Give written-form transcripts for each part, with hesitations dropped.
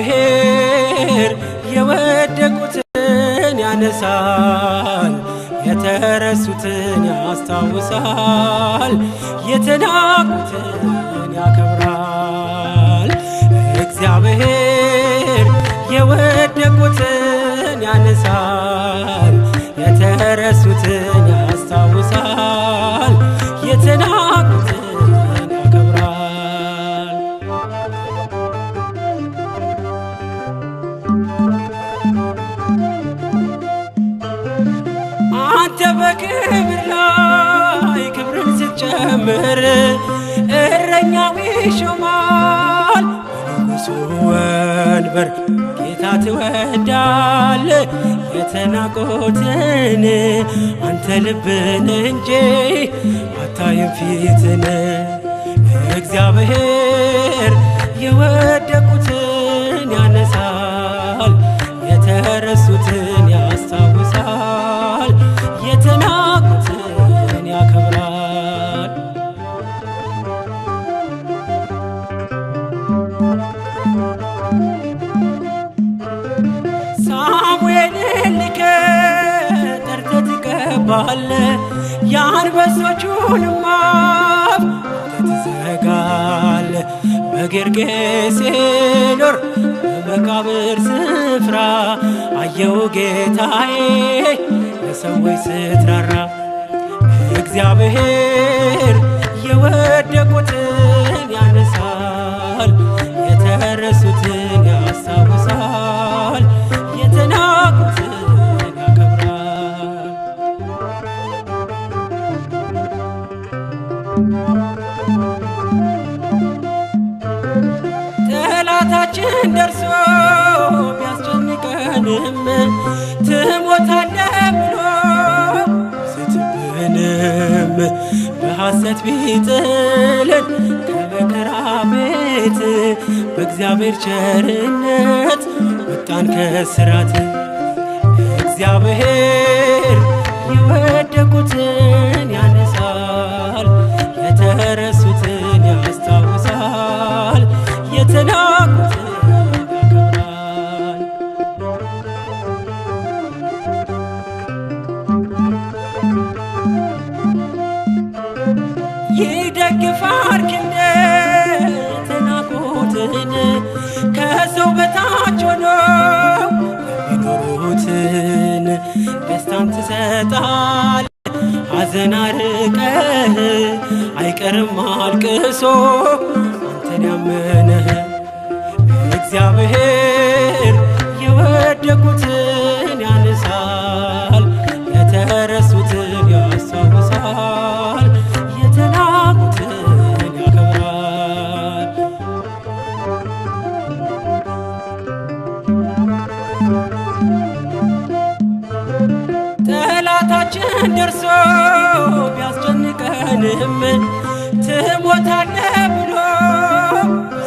እግዚአብሔር የወደቁትን ያነሳል፣ የተረሱትን ያስታውሳል፣ የተናቁትን ያከብራል። እግዚአብሔር የወደቁትን ያነሳል፣ የተረሱትን ያስታውሳል፣ የተናቁትን ያከብራል። አንተ በክብር ላይ ክብርን ስትጨምር እረኛው ይሾማል በንጉሡ ወንበር ጌታ ትወዳል የተናቁትን አንተ ልብን እንጂ አታይም ፊትን። እግዚአብሔር የወደቁትን ያነሳል፣ የተረሱትን ያስታውሳል፣ የተናቁትን ያከብራል። ሳሙኤልን ልከህ ጠርተህ ትቀባለህ፣ የአንበሶቹንም አፍ ትዘጋለህ። በጌርጌሴኖን በመቃብር ስፍራ አየው ጌታዬ ለሰዎች ስትራራ። እግዚአብሔር የወደቁትን ያነሳል፣ የተረሱትን ያስታውሳል፣ የተናቁትን ያከብራል። ጠላታችን ደርሶ ቢያስጨንቀንም ትሞታለህ ብሎ ስትብንም በሐሰት ቢጥልን ከመከራ ቤት በእግዚአብሔር ቸርነት ወጣን ከስራት። እግዚአብሔር የወደቁትን ያነሳል፣ የተረሱትን ያስታውሳል፣ የተናቁትን ያከብራል። ይደግፋል ክንደ የተናቁትን ከሰው በታች ሆነው የሚኖሩትን ደስታን ትሰጣል ሐዘን አርቀህ አይቀርም አልቅሶ አንተን ያመነህ። እግዚአብሔር የወደቁትን ያነሳል፣ የተረሱትን ያስታውሳል፣ የተናቁትን ያከብራል። ጠላታችን ደርሶ ቢያስጨንቀንም ትሞታለህ ብሎ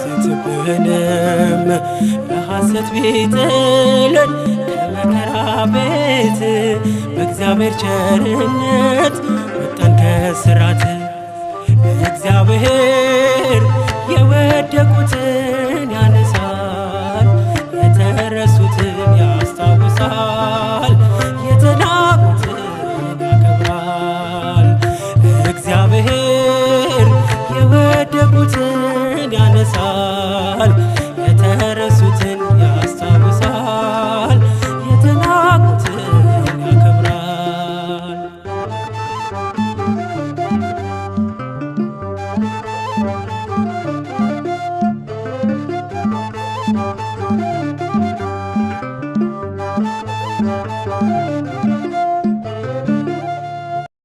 ስትብንም በሐሰት ቢጥልን ከመከራ ቤት በእግዚአብሔር ቸርነት ወጣን ከስራት። እግዚአብሔር